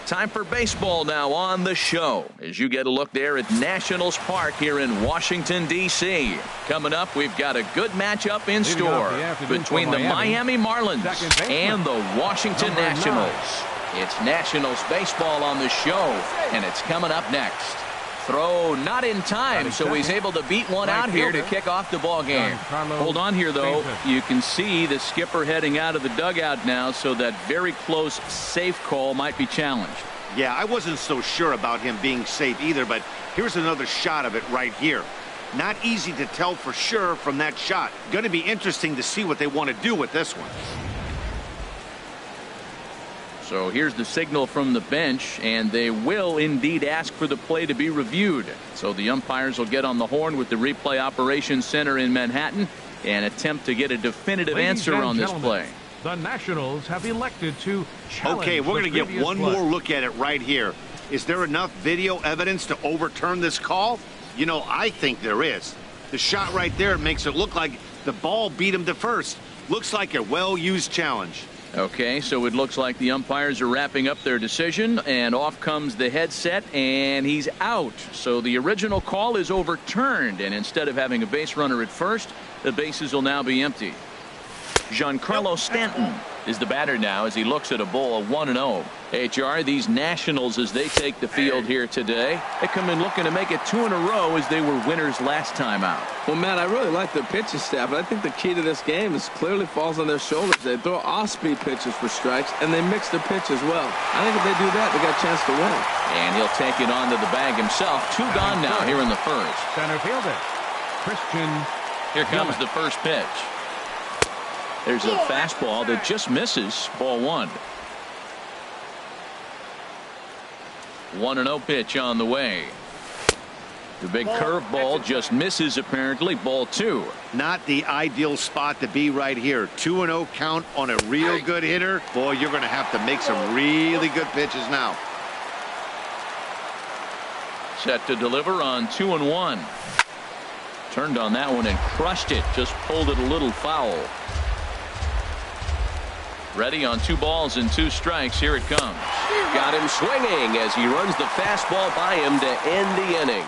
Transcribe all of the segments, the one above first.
Time for baseball now on the show as you get a look there at Nationals Park here in Washington, D.C. Coming up, we've got a good matchup in store between the Miami Marlins and the Washington Nationals. It's Nationals baseball on the show, and it's coming up next. Throw not in time, so he's able to beat one out here to kick off the ball game. Hold on here, though. You can see the skipper heading out of the dugout now, so that very close safe call might be challenged. Yeah, I wasn't so sure about him being safe either, but here's another shot of it right here. Not easy to tell for sure from that shot. Going to be interesting to see what they want to do with this one. So here's the signal from the bench, and they will indeed ask for the play to be reviewed. So the umpires will get on the horn with the replay operations center in Manhattan and attempt to get a definitive answer on this play. The Nationals have elected to challenge. Okay, we're going to get one more look at it right here. Is there enough video evidence to overturn this call? You know, I think there is. The shot right there makes it look like the ball beat him to first. Looks like a well-used challenge. Okay, so it looks like the umpires are wrapping up their decision, and off comes the headset, and he's out. So the original call is overturned, and instead of having a base runner at first, the bases will now be empty. Giancarlo Stanton is the batter now as he looks at a ball of 1-0. HR, these Nationals, as they take the field here today, they come in looking to make it 2 in a row as they were winners last time out. Well, Matt, I really like the pitching staff, but I think the key to this game is clearly falls on their shoulders. They throw off-speed pitches for strikes, and they mix the pitch as well. I think if they do that, they got a chance to win. And he'll take it onto the bag himself. 2 gone now here in the first. Center fielder, Christian. Here comes the first pitch. There's a fastball that just misses. Ball 1. 1-0 pitch on the way. The big curveball just misses apparently. Ball 2. Not the ideal spot to be right here. 2-0 count on a real good hitter. Boy, you're going to have to make some really good pitches now. Set to deliver on 2-1. Turned on that one and crushed it. Just pulled it a little foul. Ready on 2 balls and 2 strikes. Here it comes. Got him swinging as he runs the fastball by him to end the inning.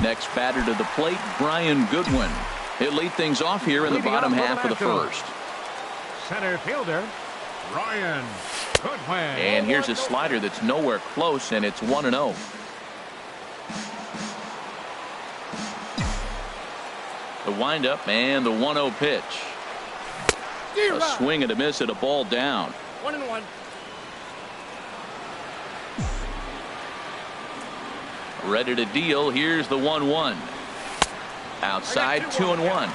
Next batter to the plate, Brian Goodwin. He'll lead things off here in the bottom half of the first. Center fielder, Brian Goodwin. And here's a slider that's nowhere close, and it's 1-0. The windup and the 1-0 pitch. A swing and a miss at a ball down. 1-1. Ready to deal. Here's the 1-1. Outside, 2-1.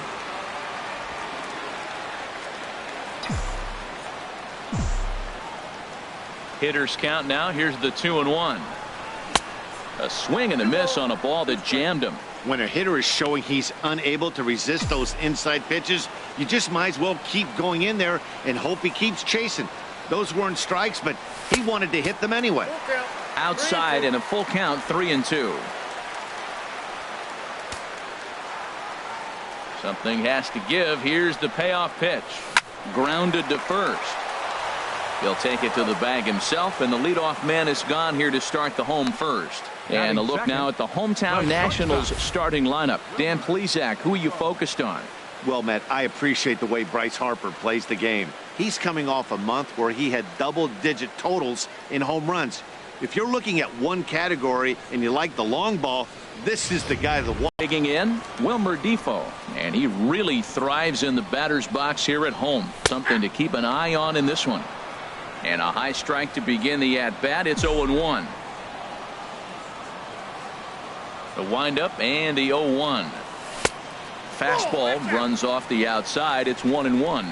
Hitters count now. Here's the 2-1. A swing and a miss on a ball that jammed him. When a hitter is showing he's unable to resist those inside pitches, you just might as well keep going in there and hope he keeps chasing. Those weren't strikes, but he wanted to hit them anyway. Outside and a full count, 3-2. Something has to give. Here's the payoff pitch. Grounded to first. He'll take it to the bag himself, and the leadoff man is gone here to start the home first. And a look now at the hometown Nationals starting lineup. Dan Plesac, who are you focused on? Well, Matt, I appreciate the way Bryce Harper plays the game. He's coming off a month where he had double-digit totals in home runs. If you're looking at one category and you like the long ball, this is the guy that won. Digging in, Wilmer Difo, and he really thrives in the batter's box here at home. Something to keep an eye on in this one. And a high strike to begin the at-bat. It's 0-1. The windup and the 0-1. Fastball runs off the outside. It's 1-1.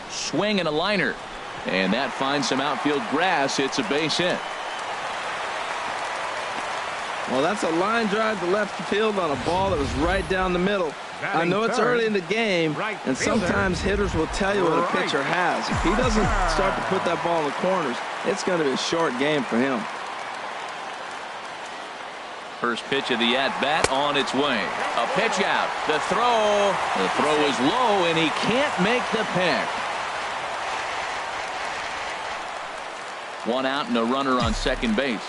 Swing and a liner, and that finds some outfield grass. It's a base hit. Well, that's a line drive to left field on a ball that was right down the middle. I know it's early in the game, and sometimes hitters will tell you what a pitcher has. If he doesn't start to put that ball in the corners, it's going to be a short game for him. First pitch of the at-bat on its way. A pitch out. The throw. The throw is low, and he can't make the pick. One out and a runner on second base.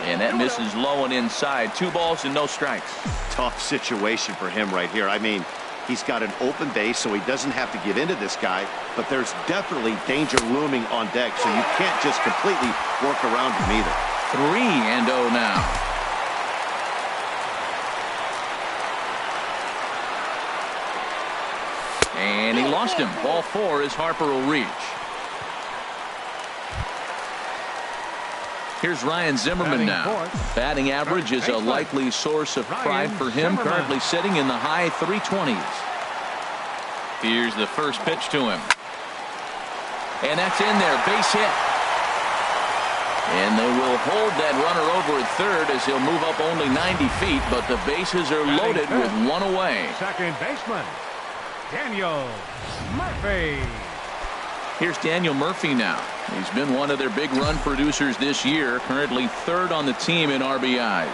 And that misses low and inside. 2 balls and no strikes. Tough situation for him right here. I mean, he's got an open base, so he doesn't have to get into this guy, but there's definitely danger looming on deck, so you can't just completely work around him either. 3-0 now. And he lost him. Ball 4 as Harper will reach. Here's Ryan Zimmerman now. Batting average is a likely source of pride for him, currently sitting in the high 320s. Here's the first pitch to him. And that's in there, base hit. And they will hold that runner over at third as he'll move up only 90 feet, but the bases are loaded with one away. Second baseman, Daniel Murphy. Here's Daniel Murphy now. He's been one of their big run producers this year, currently 3rd on the team in RBIs.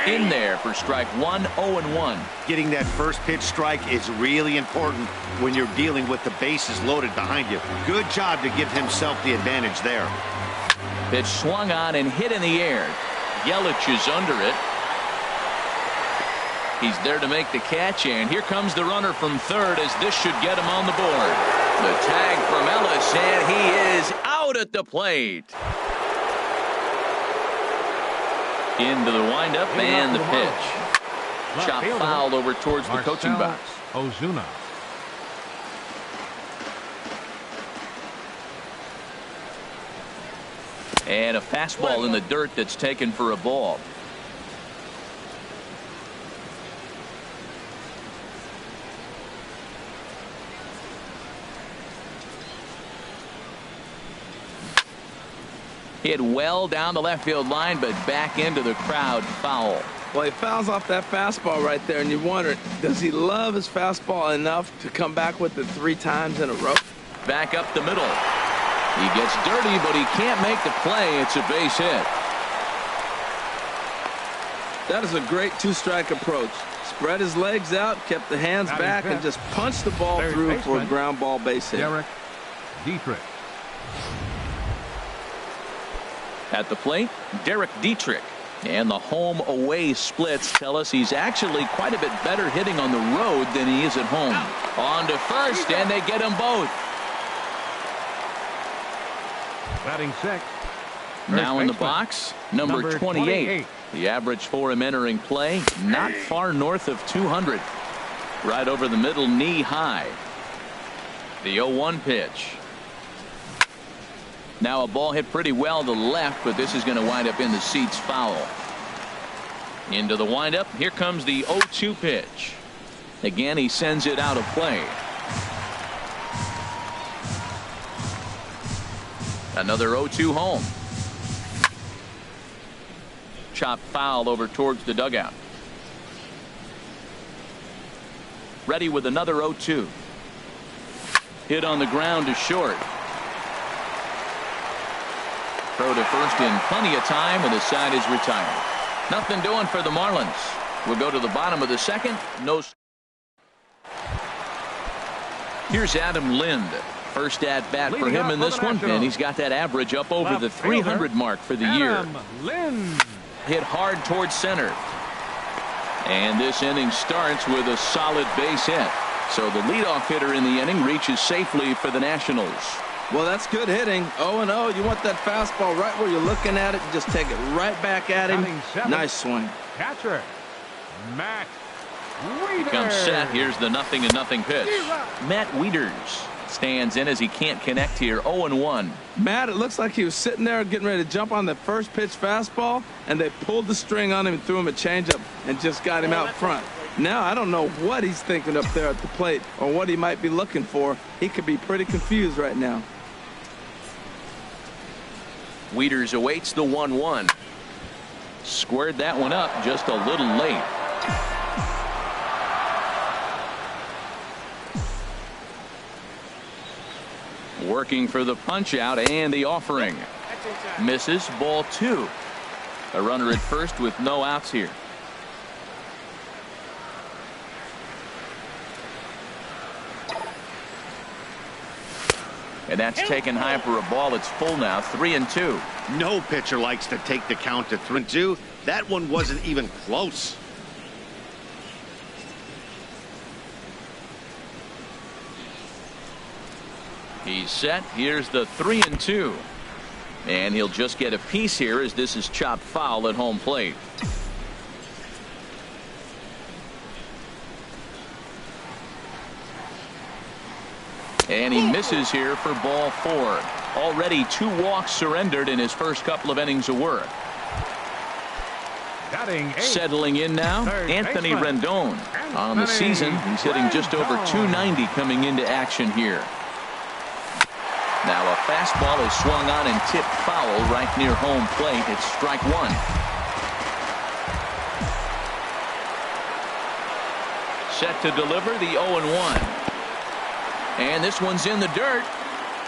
In there for strike 1, 0-1. Getting that first pitch strike is really important when you're dealing with the bases loaded behind you. Good job to give himself the advantage there. Pitch swung on and hit in the air. Yelich is under it. He's there to make the catch, and here comes the runner from third as this should get him on the board. The tag from Ellis, and he is out at the plate. Into the windup and the pitch. Chop foul over towards the coaching box. Ozuna. And a fastball in the dirt that's taken for a ball. Hit well down the left field line, but back into the crowd. Foul. Well, he fouls off that fastball right there, and you wonder, does he love his fastball enough to come back with it 3 times in a row? Back up the middle. He gets dirty, but he can't make the play. It's a base hit. That is a great 2-strike approach. Spread his legs out, kept the hands back, and just punched the ball through for a ground ball base hit. Derek Dietrich. At the plate, Derek Dietrich. And the home-away splits tell us he's actually quite a bit better hitting on the road than he is at home. On to first, and they get them both. Batting 6. Now in the box, number 28. The average for him entering play, not far north of 200. Right over the middle, knee high. The 0-1 pitch. Now a ball hit pretty well to left, but this is going to wind up in the seats foul. Into the windup. Here comes the 0-2 pitch. Again, he sends it out of play. Another 0-2 home. Chop foul over towards the dugout. Ready with another 0-2. Hit on the ground to short. Throw to first in plenty of time, and the side is retired. Nothing doing for the Marlins. We'll go to the bottom of the second. No. Here's Adam Lind. First at bat for him in this one, and he's got that average up over the 300 mark for the year. Hit hard towards center. And this inning starts with a solid base hit. So the leadoff hitter in the inning reaches safely for the Nationals. Well, that's good hitting. 0-0. You want that fastball right where you're looking at it. Just take it right back at him. Nice swing. Catcher, Matt Wieters. Here comes set. Here's the 0-0 pitch. Matt Wieters stands in as he can't connect here. 0-1. Matt, it looks like he was sitting there getting ready to jump on the first pitch fastball, and they pulled the string on him and threw him a changeup and just got him out front. Now, I don't know what he's thinking up there at the plate or what he might be looking for. He could be pretty confused right now. Wieters awaits the 1-1. Squared that one up just a little late. Working for the punch out and the offering. Misses, ball 2. A runner at first with no outs here. And that's taken high for a ball. It's full now, 3-2. No pitcher likes to take the count to 3-2. That one wasn't even close. He's set. Here's the 3-2. And he'll just get a piece here as this is chopped foul at home plate. And he misses here for ball 4. Already 2 walks surrendered in his first couple of innings of work. Settling in now, Anthony Rendon. On the season, he's hitting just over .290 coming into action here. Now a fastball is swung on and tipped foul right near home plate. It's strike 1. Set to deliver the 0-1. And this one's in the dirt.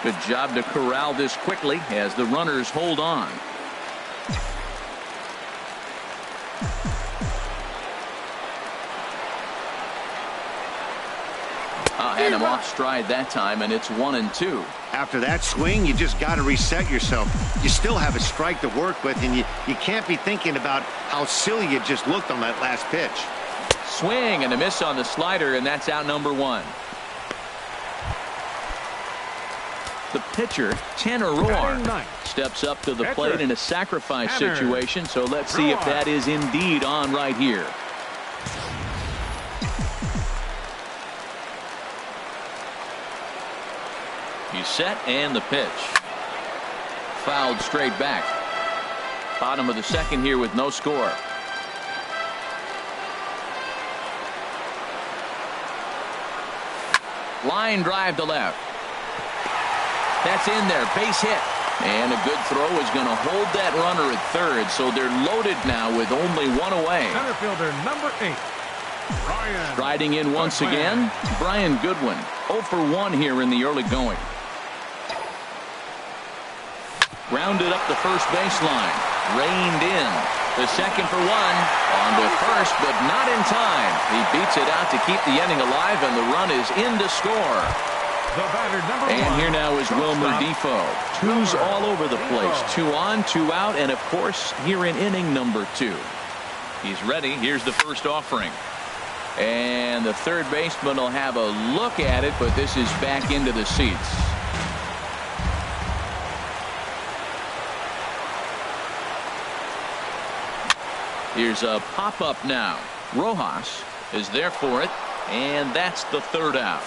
Good job to corral this quickly as the runners hold on. Had him off stride that time, and it's 1-2. After that swing, you just got to reset yourself. You still have a strike to work with, and you can't be thinking about how silly you just looked on that last pitch. Swing and a miss on the slider, and that's out number 1. The pitcher, Tanner Roark, steps up to the plate in a sacrifice situation, so let's see if that is indeed on right here. He's set, and the pitch. Fouled straight back. Bottom of the second here with no score. Line drive to left. That's in there, base hit. And a good throw is going to hold that runner at third, so they're loaded now with only 1 away. Center fielder number 8, Brian. Striding in once again, Brian Goodwin. 0 for 1 here in the early going. Grounded up the first baseline. Reined in. The second for 1. On to first, but not in time. He beats it out to keep the inning alive, and the run is in to score. And here now is Wilmer Defoe. 2s all over the place. 2 on, 2 out, and of course here in inning number 2. He's ready. Here's the first offering. And the third baseman will have a look at it, but this is back into the seats. Here's a pop-up now. Rojas is there for it, and that's the third out.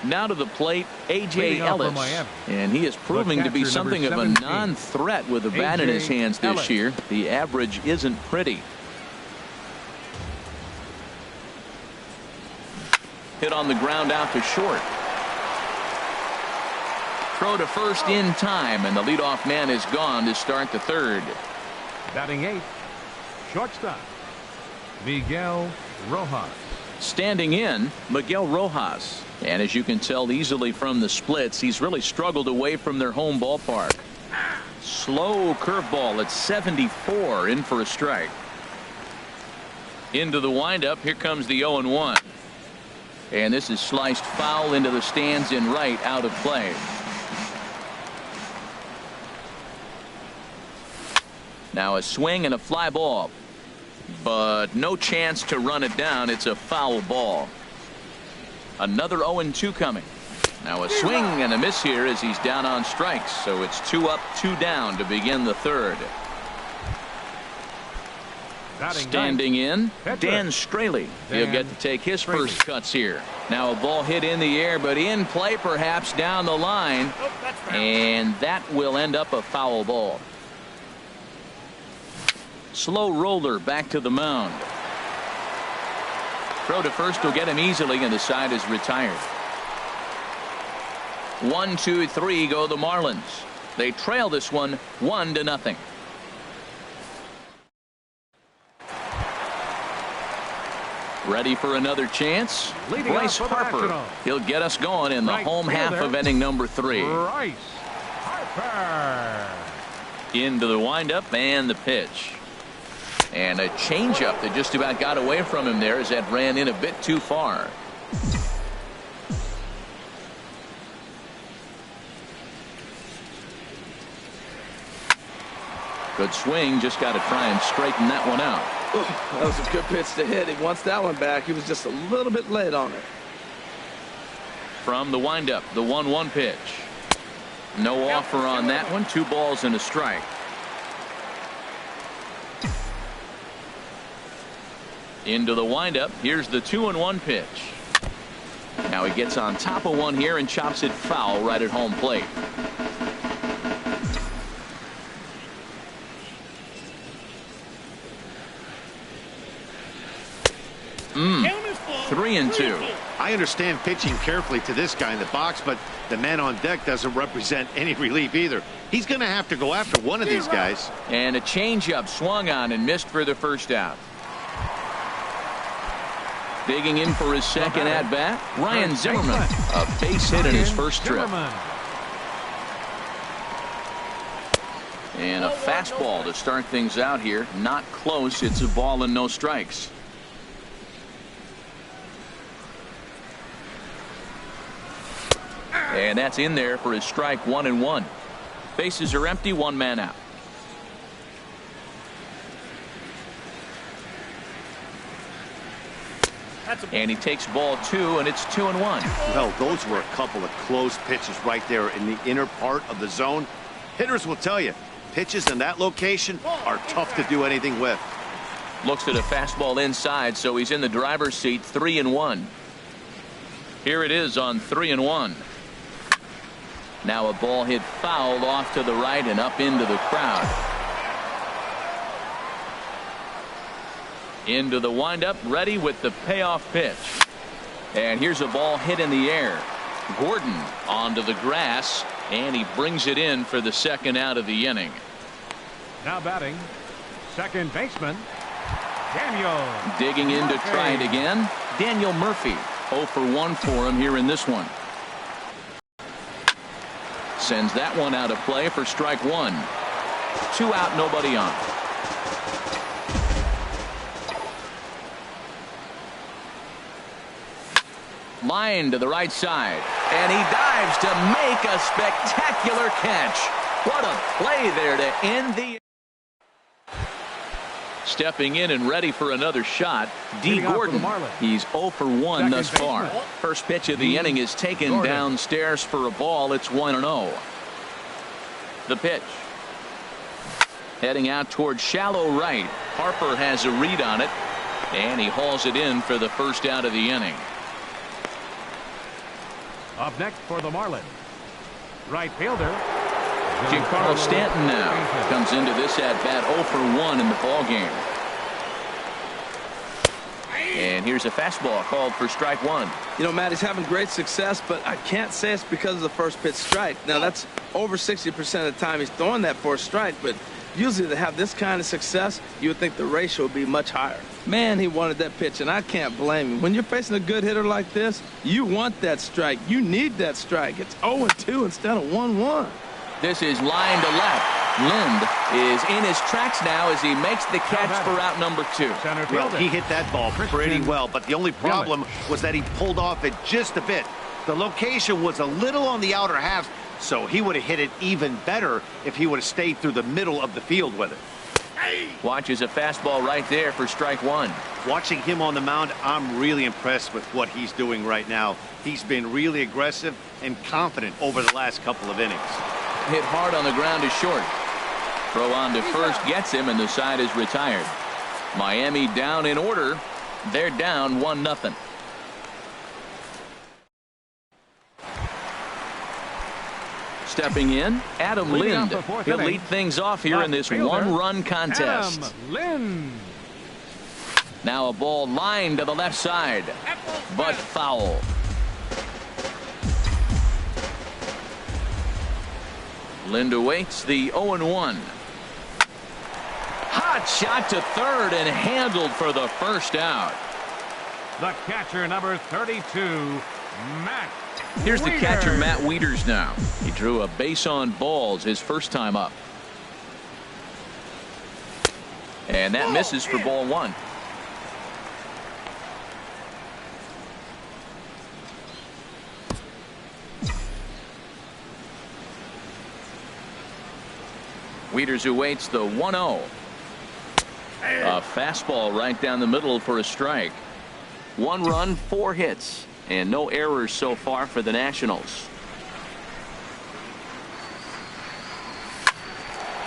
Now to the plate, A.J. Ellis, and he is proving to be something of a non-threat with the bat in his hands this year. The average isn't pretty. Hit on the ground out to short. Throw to first in time, and the leadoff man is gone to start the third. Batting 8th, shortstop, Miguel Rojas. Standing in, Miguel Rojas. And as you can tell easily from the splits, he's really struggled away from their home ballpark. Slow curveball at 74, in for a strike. Into the windup, here comes the 0-1. And this is sliced foul into the stands in right, out of play. Now a swing and a fly ball. But no chance to run it down. It's a foul ball. Another 0-2 coming. Now a swing and a miss here as he's down on strikes. So it's 2 up, 2 down to begin the third. Standing in, Dan Straley. He'll get to take his first cuts here. Now a ball hit in the air, but in play perhaps down the line. And that will end up a foul ball. Slow roller back to the mound. Throw to first will get him easily, and the side is retired. 1, 2, 3 go the Marlins. They trail this one 1-0. Ready for another chance? Leading Bryce off for the Harper. Nationals. He'll get us going in the Right home half fielder, of inning number 3. Bryce Harper. Into the windup and the pitch. And a changeup that just about got away from him there as that ran in a bit too far. Good swing, just got to try and straighten that one out. That was a good pitch to hit. He wants that one back. He was just a little bit late on it. From the windup, the 1-1 pitch. No offer on that one. 2 balls and a strike. Into the windup. Here's the 2-1 pitch. Now he gets on top of one here and chops it foul right at home plate. Mm. 3-2. I understand pitching carefully to this guy in the box, but the man on deck doesn't represent any relief either. He's going to have to go after one of these guys. And a changeup swung on and missed for the first out. Digging in for his second at bat, Ryan Zimmerman. A base hit in his first trip. And a fastball to start things out here. Not close. It's a ball and no strikes. And that's in there for his strike. 1-1. Bases are empty. 1 man out. And he takes ball 2, and it's 2-1. Well, those were a couple of close pitches right there in the inner part of the zone. Hitters will tell you, pitches in that location are tough to do anything with. Looks at a fastball inside, so he's in the driver's seat. 3-1. Here it is on 3-1. Now a ball hit foul off to the right and up into the crowd. Into the windup, ready with the payoff pitch. And here's a ball hit in the air. Gordon onto the grass, and he brings it in for the second out of the inning. Now batting, second baseman, Daniel. Digging in to try it again, Daniel Murphy. 0 for 1 for him here in this one. Sends that one out of play for strike 1. 2 out, nobody on. Line to the right side, and he dives to make a spectacular catch. What a play there to end the. Stepping in and ready for another shot, D. Gordon. He's 0 for 1 thus far. First pitch of the inning is taken downstairs for a ball. It's 1-0. The pitch. Heading out towards shallow right. Harper has a read on it, and he hauls it in for the first out of the inning. Up next for the Marlins, right fielder Giancarlo Stanton now comes into this at bat 0 for 1 in the ball game. And here's a fastball called for strike 1. You know, Matt, he's having great success, but I can't say it's because of the first pitch strike. Now, that's over 60% of the time he's throwing that for a strike, but usually to have this kind of success, you would think the ratio would be much higher. Man, he wanted that pitch, and I can't blame him. When you're facing a good hitter like this, you want that strike. You need that strike. It's 0-2 instead of 1-1. This is line to left. Lind is in his tracks now as he makes the catch for out number 2. Well, he hit that ball pretty well, but the only problem was that he pulled off it just a bit. The location was a little on the outer half, so he would have hit it even better if he would have stayed through the middle of the field with it. Watches a fastball right there for strike 1. Watching him on the mound, I'm really impressed with what he's doing right now. He's been really aggressive and confident over the last couple of innings. Hit hard on the ground is short. Throw on to first gets him, and the side is retired. Miami down in order. They're down 1-0. Stepping in, Adam Lind. He'll lead things off here in this one-run contest. Adam Lind. Now a ball lined to the left side, but foul. Lind awaits the 0-1. Hot shot to third and handled for the first out. The catcher, number 32, Matt. Here's the catcher, Matt Wieters now. He drew a base on balls his first time up. And that misses for ball one. Wieters awaits the 1-0. A fastball right down the middle for a strike. 1 run, 4 hits, and no errors so far for the Nationals.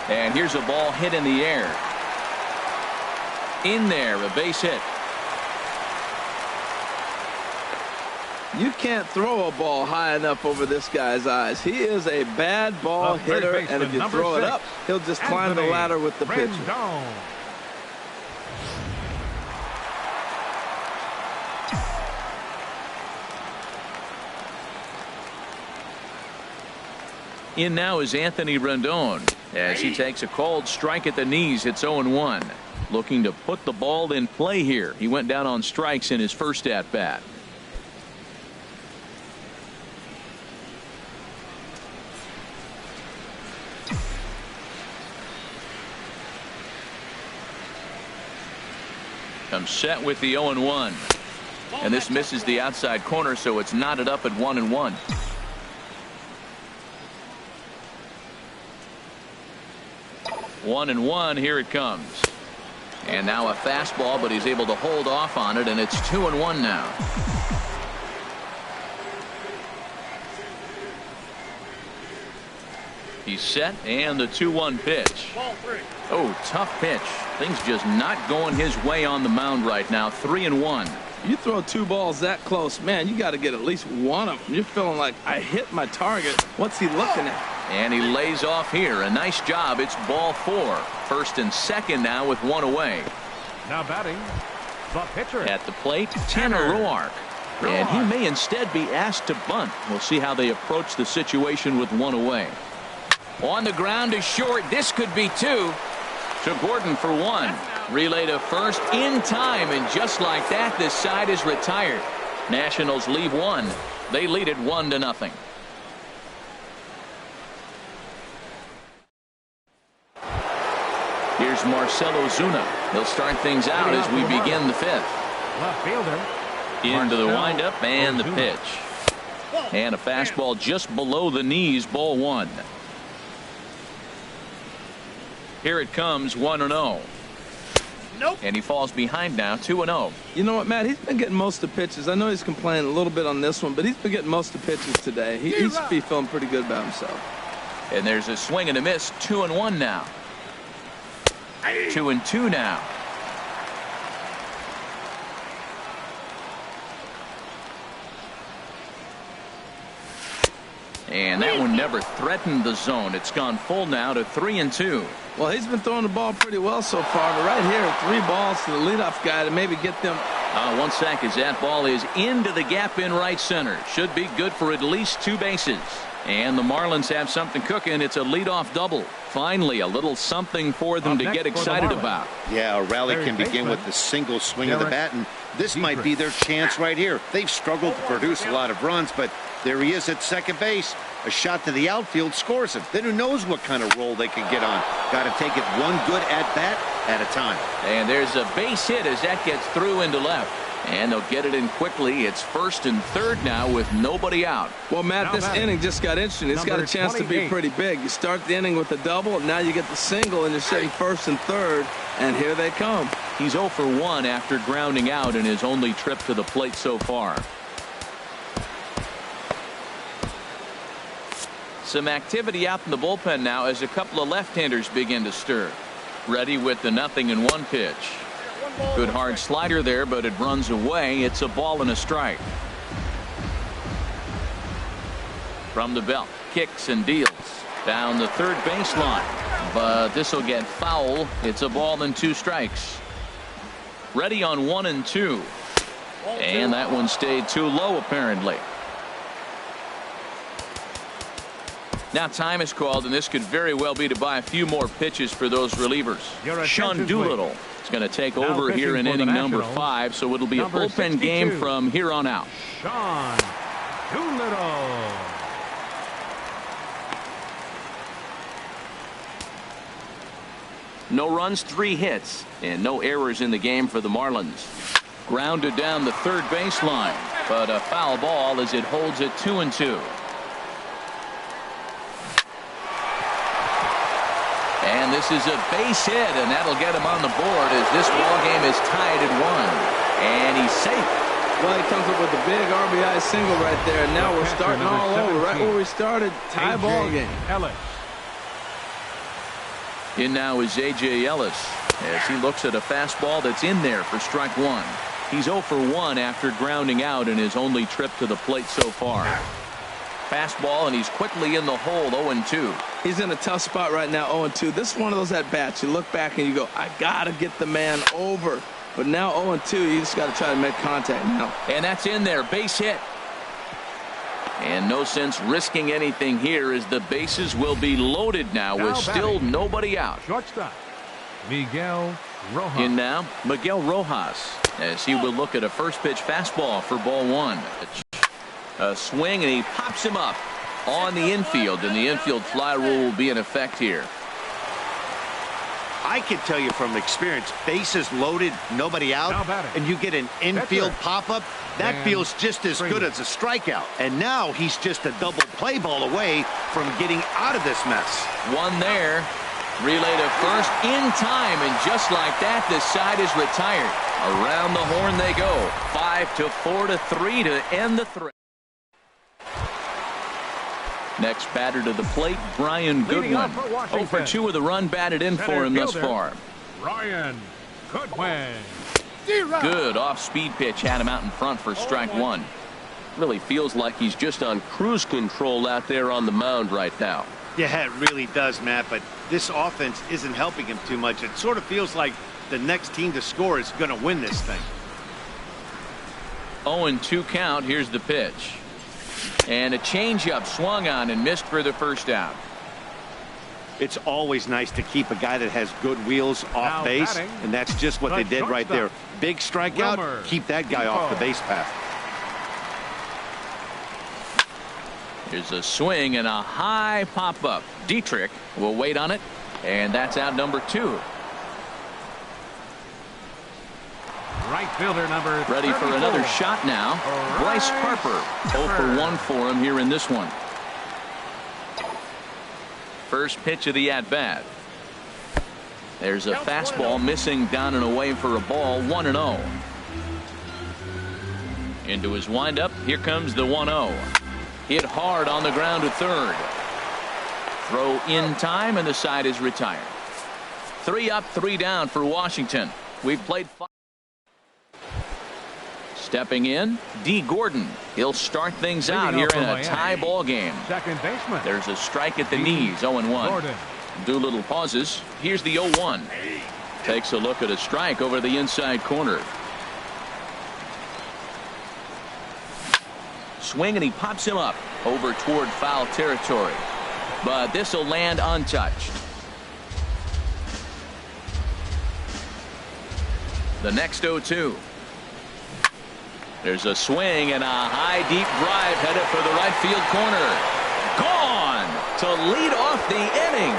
And here's a ball hit in the air. In there, a base hit. You can't throw a ball high enough over this guy's eyes. He is a bad ball hitter, and if you throw it up, he'll just climb the ladder with the pitcher. In now is Anthony Rendon as he takes a called strike at the knees. It's 0-1. Looking to put the ball in play here. He went down on strikes in his first at bat. Comes set with the 0-1. And this misses the outside corner, so it's knotted up at 1-1. One and one, here it comes. And now a fastball, but he's able to hold off on it, and it's 2-1 now. He's set, and the 2-1 pitch. Oh, tough pitch. Things just not going his way on the mound right now. 3-1. You throw 2 balls that close, man, you got to get at least one of them. You're feeling like, I hit my target. What's he looking at? And he lays off here. A nice job. It's ball 4. First and second now with 1 away. Now batting, the pitcher. At the plate, Tanner Roark. And he may instead be asked to bunt. We'll see how they approach the situation with 1 away. On the ground is short. This could be 2. To Gordon for 1. Relay to first in time, and just like that, this side is retired. Nationals leave 1. They lead it 1-0. Here's Marcell Ozuna. He'll start things out as we begin the 5th. Left fielder. Into the windup and the pitch. And a fastball just below the knees, ball 1. Here it comes, 1-0. Nope. And he falls behind now, 2-0. You know what, Matt? He's been getting most of the pitches. I know he's complaining a little bit on this one, but he's been getting most of the pitches today. He should be feeling pretty good about himself. And there's a swing and a miss, 2-1 now. 2-2 now. And that one never threatened the zone. It's gone full now to 3-2. Well, he's been throwing the ball pretty well so far, but right here, 3 balls to the leadoff guy to maybe get them. 1 sack as that ball is into the gap in right center. Should be good for at least 2 bases. And the Marlins have something cooking. It's a leadoff double. Finally, a little something for them to get excited about. Yeah, a rally can begin with the single swing of the bat, and this might be their chance right here. They've struggled to produce a lot of runs, but there he is at second base. A shot to the outfield scores him. Then who knows what kind of role they can get on. Got to take it one good at-bat at a time. And there's a base hit as that gets through into left. And they'll get it in quickly. It's first and third now with nobody out. Well, Matt, this inning just got interesting. It's got a chance to be pretty big. You start the inning with a double, and now you get the single, and you're sitting first and third, and here they come. He's 0 for 1 after grounding out in his only trip to the plate so far. Some activity out in the bullpen now as a couple of left-handers begin to stir. Ready with the 0-1 pitch. Good hard slider there, but it runs away. It's a ball and a strike. From the belt, kicks and deals down the third baseline, but this will get foul. It's a ball and 2 strikes. Ready on 1 and 2, and that one stayed too low apparently. Now time is called, and this could very well be to buy a few more pitches for those relievers. Sean Doolittle It's going to take over here in inning number 5, so it'll be a bullpen 62. game from here on out. Sean Doolittle. No runs, 3 hits, and no errors in the game for the Marlins. Grounded down the third baseline, but a foul ball as it holds it 2-2. And this is a base hit, and that'll get him on the board as this ball game is tied at 1. And he's safe. Well, he comes up with a big RBI single right there, and now we're starting all over. Right where we started, tie ball game. Ellis. In now is A.J. Ellis as he looks at a fastball that's in there for strike 1. He's 0 for 1 after grounding out in his only trip to the plate so far. Fastball, and he's quickly in the hole, 0-2. He's in a tough spot right now, 0-2. This is one of those at-bats. You look back and you go, I got to get the man over. But now 0-2, you just got to try to make contact now. And that's in there, base hit. And no sense risking anything here as the bases will be loaded now with still nobody out. Shortstop, Miguel Rojas. In now, Miguel Rojas as he will look at a first pitch fastball for ball 1. A swing, and he pops him up on the infield, and the infield fly rule will be in effect here. I can tell you from experience, bases loaded, nobody out, and you get an infield pop-up, that feels just as good as a strikeout. And now he's just a double play ball away from getting out of this mess. One there. Relay to first in time, and just like that, this side is retired. Around the horn they go. 5-4-3 to end the threat. Next batter to the plate, Brian Goodwin. 0 for 2 with a run batted in for him thus far. Brian Goodwin. Good off-speed pitch had him out in front for strike 1. Really feels like he's just on cruise control out there on the mound right now. Yeah, it really does, Matt, but this offense isn't helping him too much. It sort of feels like the next team to score is going to win this thing. 0-2 count. Here's the pitch. And a changeup swung on and missed for the first out. It's always nice to keep a guy that has good wheels off base, and that's just what they did right there. Big strikeout, keep that guy off the base path. Here's a swing and a high pop-up. Dietrich will wait on it, and that's out number 2. Right fielder number ready 34. For another shot now. Bryce Harper. 0 for 1 for him here in this one. First pitch of the at-bat. There's a fastball missing down and away for a ball. 1-0. Into his windup. Here comes the 1-0. Hit hard on the ground to third. Throw in time, and the side is retired. 3 up, 3 down for Washington. We've played 5. Stepping in, D. Gordon. He'll start things out here in a tie ball game. Second baseman. There's a strike at the knees, 0-1. Doolittle pauses. Here's the 0-1. Takes a look at a strike over the inside corner. Swing, and he pops him up over toward foul territory. But this will land untouched. The next 0-2. There's a swing and a high deep drive headed for the right field corner. Gone to lead off the inning.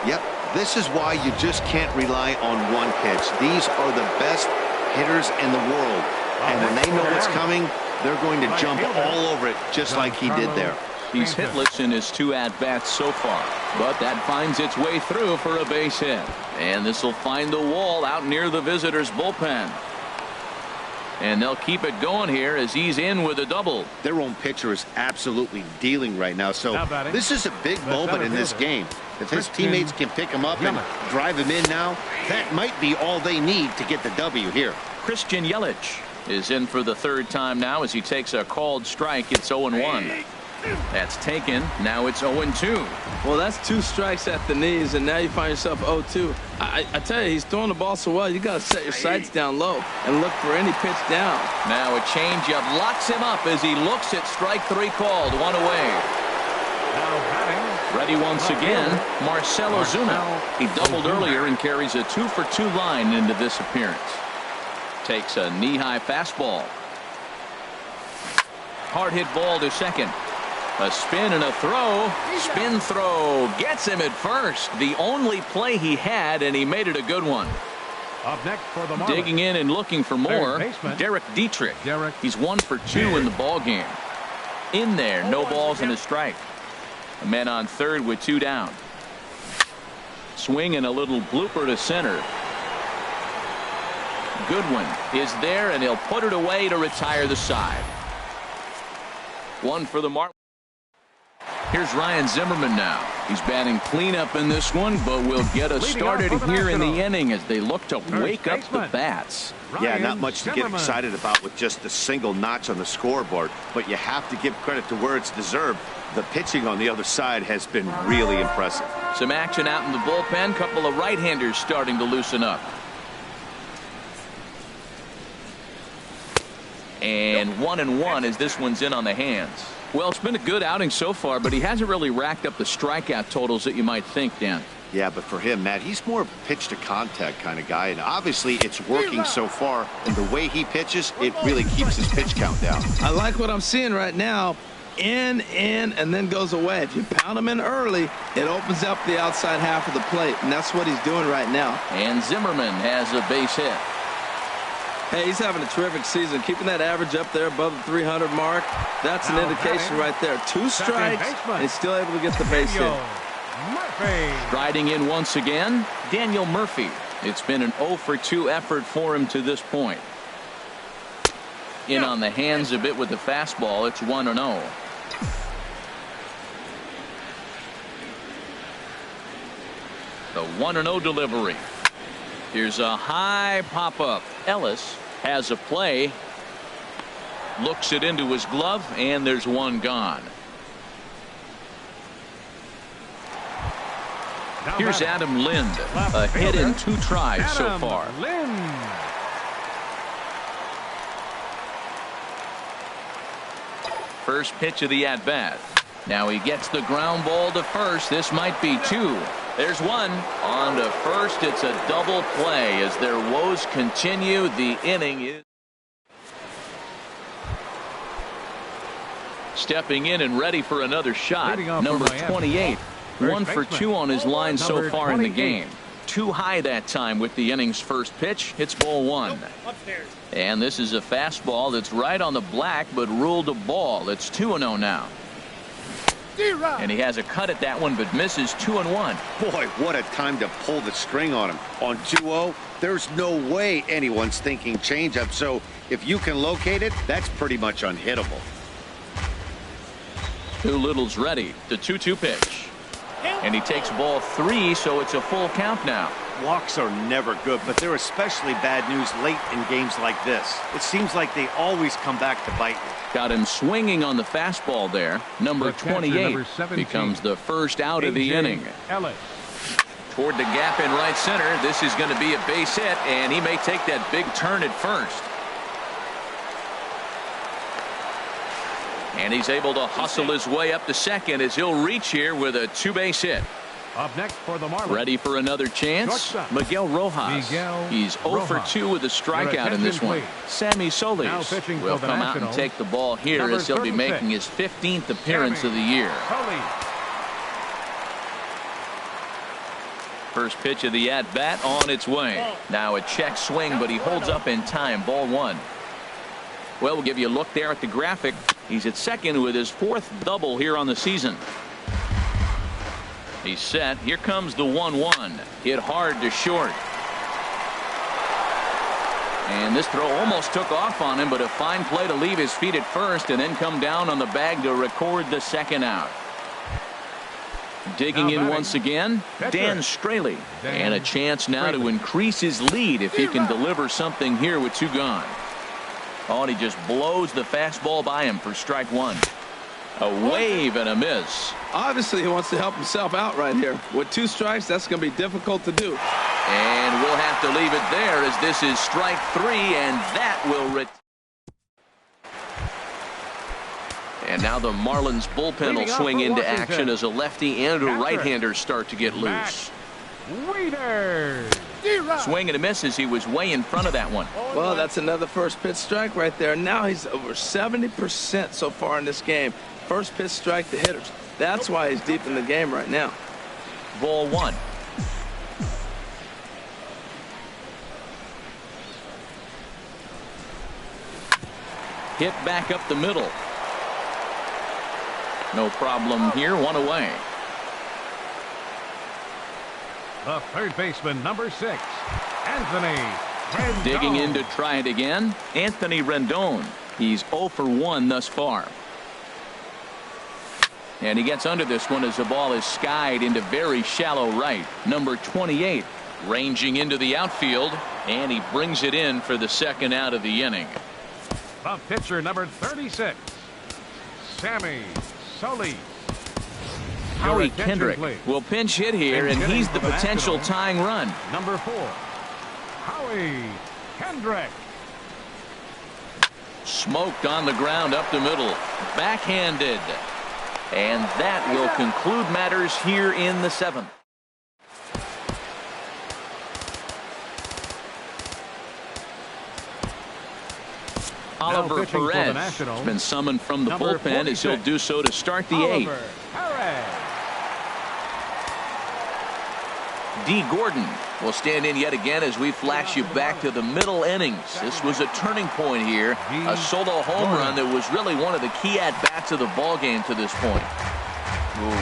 Yep, this is why you just can't rely on one pitch. These are the best hitters in the world. And when they know what's coming, they're going to jump all over it just like he did there. He's hitless in his 2 at-bats so far, but that finds its way through for a base hit. And this will find the wall out near the visitors' bullpen. And they'll keep it going here as he's in with a double. Their own pitcher is absolutely dealing right now, so this is a big moment in this game. If his teammates can pick him up and drive him in now, that might be all they need to get the W here. Christian Yelich is in for the 3rd time now as he takes a called strike. It's 0-1. That's taken. Now it's 0-2. Well, that's 2 strikes at the knees, and now you find yourself 0-2. I tell you, he's throwing the ball so well, you got to set your sights down low and look for any pitch down. Now a changeup locks him up as he looks at strike 3 called. 1 away. Ready once again, Marcell Ozuna. He doubled earlier and carries a 2-for-2 line into this appearance. Takes a knee-high fastball. Hard hit ball to second. A spin and a throw. Spin throw gets him at first. The only play he had, and he made it a good one. Up next for the Marlins. Digging in and looking for more, Derek Dietrich. He's 1 for 2 in the ball game. In there, no balls and a strike. A man on third with 2 down. Swing and a little blooper to center. Goodwin is there, and he'll put it away to retire the side. 1 for the Marlins. Here's Ryan Zimmerman now. He's batting cleanup in this one, but will get us started here in the inning as they look to wake up the bats. Yeah, not much to get excited about with just a single notch on the scoreboard, but you have to give credit to where it's deserved. The pitching on the other side has been really impressive. Some action out in the bullpen. Couple of right-handers starting to loosen up. And 1-1 as this one's in on the hands. Well, it's been a good outing so far, but he hasn't really racked up the strikeout totals that you might think, Dan. Yeah, but for him, Matt, he's more of a pitch-to-contact kind of guy, and obviously it's working so far, and the way he pitches, it really keeps his pitch count down. I like what I'm seeing right now. In, and then goes away. If you pound him in early, it opens up the outside half of the plate, and that's what he's doing right now. And Zimmerman has a base hit. Hey, he's having a terrific season. Keeping that average up there above the 300 mark, that's an indication right there. 2 strikes, and he's still able to get the base hit. Striding in once again, Daniel Murphy. It's been an 0-for-2 effort for him to this point. In on the hands a bit with the fastball. It's 1-0. The 1-0 delivery. Here's a high pop-up. Ellis has a play. Looks it into his glove, and there's one gone. Here's Adam Lind. A hit in 2 tries so far. First pitch of the at-bat. Now he gets the ground ball to first. This might be 2. There's 1. On to first. It's a double play as their woes continue. The inning is stepping in and ready for another shot. Number 28. 1 for 2 on his line so far in the game. Too high that time with the inning's first pitch. Hits ball 1. And this is a fastball that's right on the black, but ruled a ball. It's 2-0 now. And he has a cut at that one, but misses 2-1. Boy, what a time to pull the string on him. On 2-0, there's no way anyone's thinking changeup. So if you can locate it, that's pretty much unhittable. Doolittle's ready. The 2-2 pitch. And he takes ball 3, so it's a full count now. Walks are never good, but they're especially bad news late in games like this. It seems like they always come back to bite you. Got him swinging on the fastball there. Number 28 becomes the first out of the inning. Ellis. Toward the gap in right center. This is going to be a base hit, and he may take that big turn at first. And he's able to hustle his way up to second as he'll reach here with a 2-base hit. Up next for the Marlins. Ready for another chance? Miguel Rojas. He's 0 for 2 with a strikeout in this one. Sammy Solis will come out and take the ball here as he'll be making his 15th appearance of the year. First pitch of the at-bat on its way. Now a check swing, but he holds up in time. Ball 1. Well, we'll give you a look there at the graphic. He's at second with his 4th double here on the season. He's set. Here comes the 1-1. Hit hard to short. And this throw almost took off on him, but a fine play to leave his feet at first and then come down on the bag to record the second out. Digging in once again, Dan Straley. And a chance now to increase his lead if he can deliver something here with 2 gone. Oh, and he just blows the fastball by him for strike 1. A wave and a miss. Obviously, he wants to help himself out right here. With 2 strikes, that's going to be difficult to do. And we'll have to leave it there as this is strike 3, and that will And now the Marlins bullpen will swing into action as a lefty and a right-hander start to get loose. Swing and a miss as he was way in front of that one. Well, that's another first pitch strike right there. Now he's over 70% so far in this game. First pitch strike to hitters. That's why he's deep in the game right now. Ball one. Hit back up the middle. No problem here, one away. The third baseman, number 6, Anthony Rendon. Digging in to try it again, Anthony Rendon. He's 0 for 1 thus far. And he gets under this one as the ball is skied into very shallow right. Number 28 ranging into the outfield, and he brings it in for the second out of the inning. The pitcher, number 36, Sammy Solis. Howie Kendrick will pinch hit here, and he's the potential tying run. Number 4, Howie Kendrick. Smoked on the ground up the middle. Backhanded. And that will conclude matters here in the 7th. Oliver Perez has been summoned from the bullpen as he'll do so to start the 8th. D. Gordon will stand in yet again as we flash you back to the middle innings. This was a turning point here. A solo home run that was really one of the key at-bats of the ballgame to this point.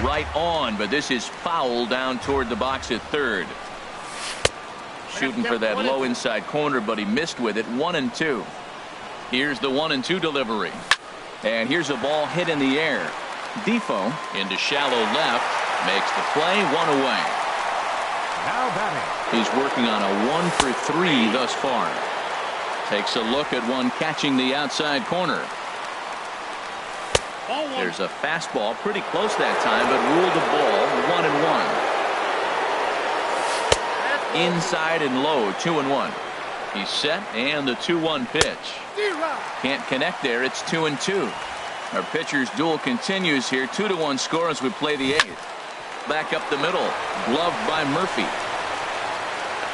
Right on, but this is foul down toward the box at third. Shooting for that low inside corner, but he missed with it. 1-2. Here's the 1-2 delivery. And here's a ball hit in the air. Defoe into shallow left. Makes the play. 1 away. Now batting. He's working on a 1 for 3 thus far. Takes a look at one catching the outside corner. There's a fastball pretty close that time, but ruled a ball. 1-1. Inside and low. 2-1. He's set, and the 2-1 pitch. Can't connect there. It's 2-2. Our pitcher's duel continues here. 2-1 score as we play the 8th. Back up the middle. Gloved by Murphy.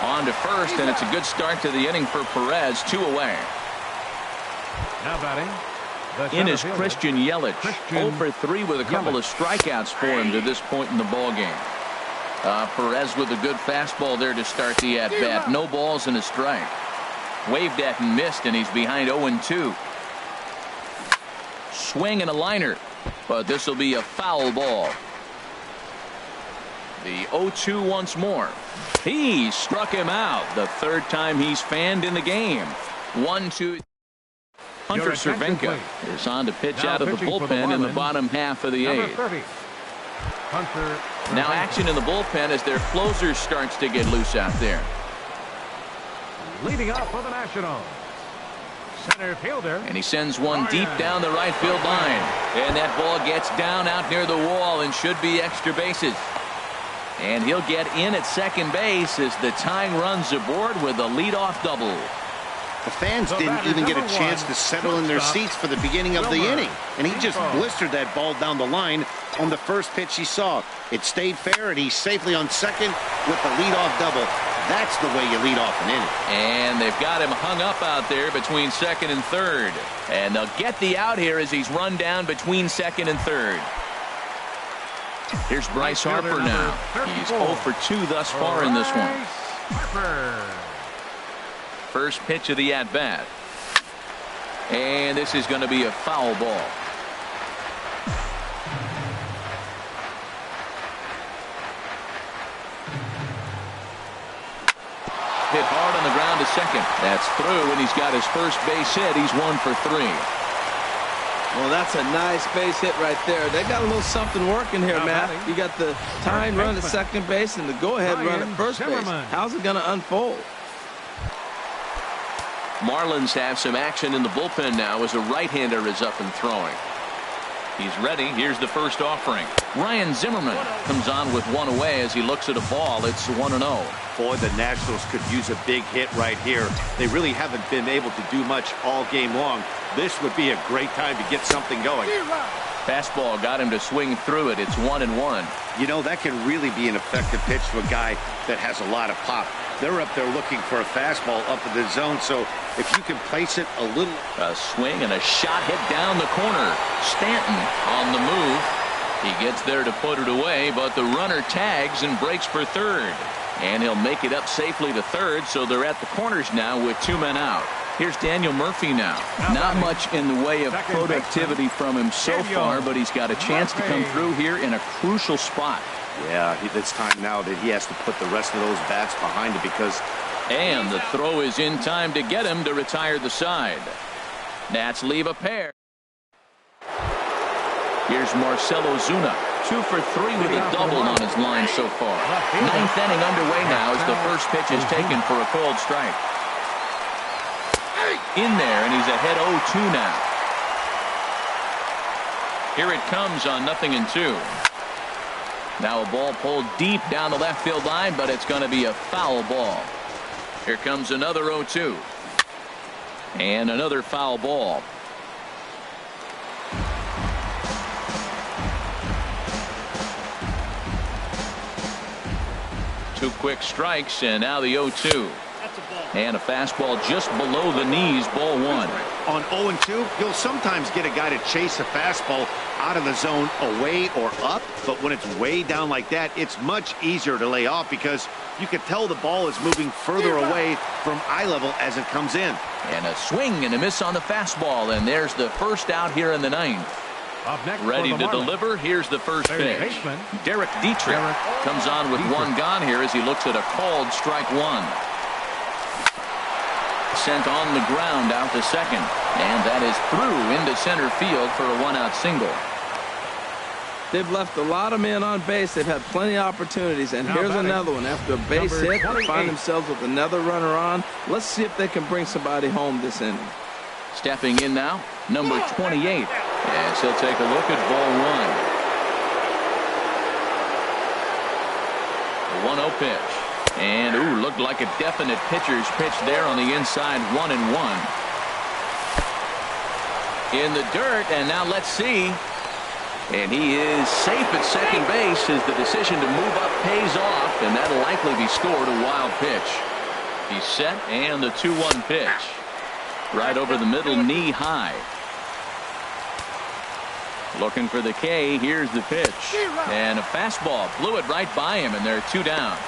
On to first, and it's a good start to the inning for Perez. 2 away. Now batting. In is Christian Yelich. 0 for 3 with a couple of strikeouts for him to this point in the ballgame. Perez with a good fastball there to start the at-bat. No balls and a strike. Waved at and missed, and he's behind 0-2. Swing and a liner, but this will be a foul ball. The 0-2 once more. He struck him out. The third time he's fanned in the game. 1-2. Hunter Cervenka is on to pitch out of the bullpen in the bottom half of the 8th. Now action in the bullpen as their closer starts to get loose out there. Leading off for the Nationals, center fielder. And he sends one deep down the right field line. And that ball gets down out near the wall and should be extra bases. And he'll get in at second base as the tying runs aboard with a leadoff double. The fans didn't even get a chance to settle in their seats for the beginning of the inning. And he just blistered that ball down the line on the first pitch he saw. It stayed fair, and he's safely on second with the leadoff double. That's the way you lead off an inning. And they've got him hung up out there between second and third. And they'll get the out here as he's run down between second and third. Here's Bryce Harper now. He's 0 for 2 thus far in this one. First pitch of the at-bat. And this is going to be a foul ball. Hit hard on the ground to second. That's through, and he's got his first base hit. He's 1 for 3. Well, that's a nice base hit right there. They got a little something working here, Matt. You got the tying run at second base and the go-ahead run at first base. How's it going to unfold? Marlins have some action in the bullpen now as a right-hander is up and throwing. He's ready. Here's the first offering. Ryan Zimmerman comes on with one away as he looks at a ball. It's 1-0. Boy, the Nationals could use a big hit right here. They really haven't been able to do much all game long. This would be a great time to get something going. Fastball got him to swing through it. It's 1-1. You know, that can really be an effective pitch to a guy that has a lot of pop. They're up there looking for a fastball up in the zone, so if you can place it a little... A swing and a shot hit down the corner. Stanton on the move. He gets there to put it away, but the runner tags and breaks for third. And he'll make it up safely to third, so they're at the corners now with 2 men out. Here's Daniel Murphy now. Not much in the way of productivity from him so far, but he's got a chance to come through here in a crucial spot. Yeah, it's time now that he has to put the rest of those bats behind it because... And the throw is in time to get him to retire the side. Nats leave a pair. Here's Marcell Ozuna. 2 for 3 with a double on his line so far. 9th inning underway now as the first pitch is taken for a cold strike. In there, and he's ahead 0-2 now. Here it comes on 0-2. Now a ball pulled deep down the left field line, but it's going to be a foul ball. Here comes another 0-2. And another foul ball. Two quick strikes, and now the 0-2. And a fastball just below the knees, ball 1. On 0-2, you'll sometimes get a guy to chase a fastball out of the zone away or up, but when it's way down like that, it's much easier to lay off because you can tell the ball is moving further away from eye level as it comes in. And a swing and a miss on the fastball, and there's the first out here in the 9th. Ready to deliver. Here's the first pitch. Derek Dietrich comes on with 1 gone here as he looks at a called strike 1. Sent on the ground out to second, and that is through into center field for a 1-out single. They've left a lot of men on base. They've had plenty of opportunities, and here's another one. After a base hit, they find themselves with another runner on. Let's see if they can bring somebody home this inning. Stepping in now, number 28, as he'll take a look at ball 1. The 1-0 pitch. And, ooh, looked like a definite pitcher's pitch there on the inside, 1-1. In the dirt, and now let's see. And he is safe at second base as the decision to move up pays off, and that'll likely be scored a wild pitch. He's set, and the 2-1 pitch. Right over the middle, knee high. Looking for the K, here's the pitch. And a fastball, blew it right by him, and they're 2 down.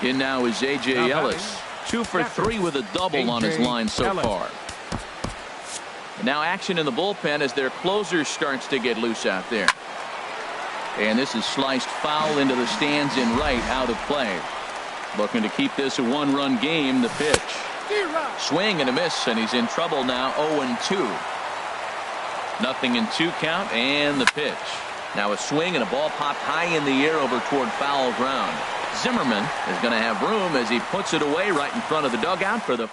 In now is A.J. Ellis. 2 for 3 with a double on his line so far. Now action in the bullpen as their closer starts to get loose out there. And this is sliced foul into the stands in right, out of play. Looking to keep this a 1-run game. The pitch. Swing and a miss, and he's in trouble now. 0-2. 0-2 count, and the pitch. Now a swing and a ball popped high in the air over toward foul ground. Zimmerman is going to have room as he puts it away right in front of the dugout for the.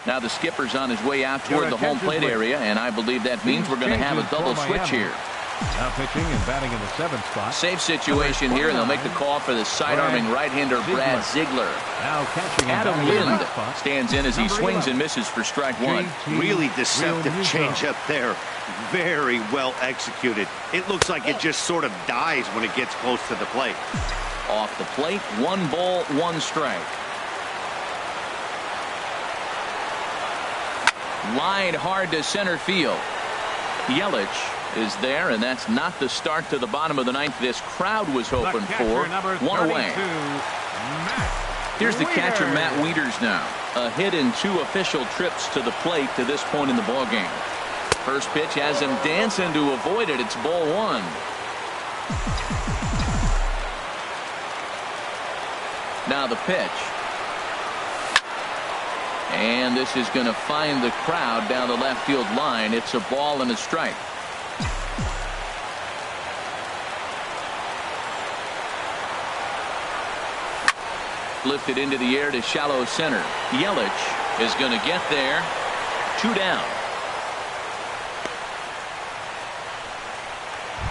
Now the skipper's on his way out toward the home plate area, and I believe that means we're going to have a double switch here. Now pitching and batting in the 7th spot. Safe situation here, and they'll make the call for the side-arming right-hander Brad Ziegler. Now catching Adam Lind stands in as he swings and misses for strike 1. Really deceptive changeup there. Very well executed. It looks like it just sort of dies when it gets close to the plate. Off the plate, 1 ball, 1 strike. Line hard to center field. Yelich is there, and that's not the start to the bottom of the 9th this crowd was hoping for. 1 away. Here's the catcher, Matt Wieters now. A hit in 2 official trips to the plate to this point in the ballgame. First pitch has him dancing to avoid it. It's ball 1. Now the pitch. And this is going to find the crowd down the left field line. It's a ball and a strike. Lifted into the air to shallow center. Yelich is going to get there. 2 down.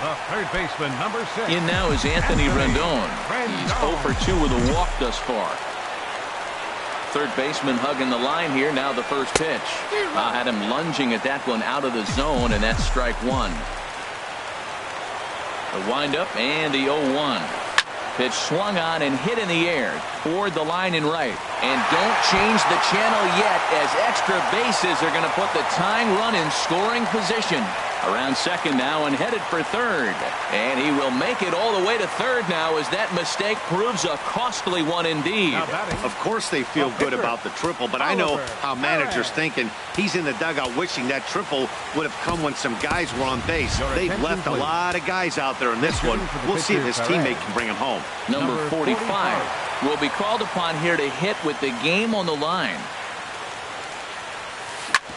The third baseman, number 6. In now is Anthony Rendon. He's 0 for 2 with a walk thus far. Third baseman hugging the line here. Now the first pitch. Had him lunging at that one out of the zone, and that's strike 1. The windup and the 0-1. Pitch swung on and hit in the air toward the line and right. And don't change the channel yet, as extra bases are going to put the tying run in scoring position. Around second now and headed for third. And he will make it all the way to third now, as that mistake proves a costly one indeed. Of course they feel good about the triple, but I know how managers thinking. He's in the dugout wishing that triple would have come when some guys were on base. They've left a lot of guys out there in this one. We'll see if his teammate can bring him home. Number 45 will be called upon here to hit with the game on the line.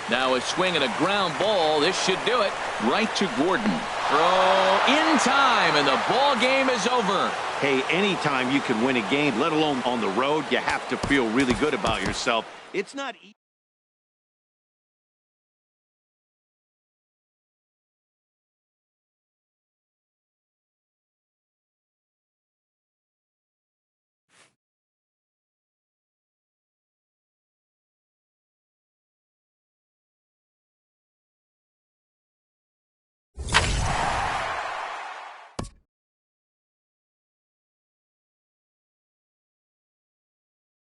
Now a swing and a ground ball. This should do it. Right to Gordon. Throw in time, and the ball game is over. Hey, anytime you can win a game, let alone on the road, you have to feel really good about yourself. It's not easy.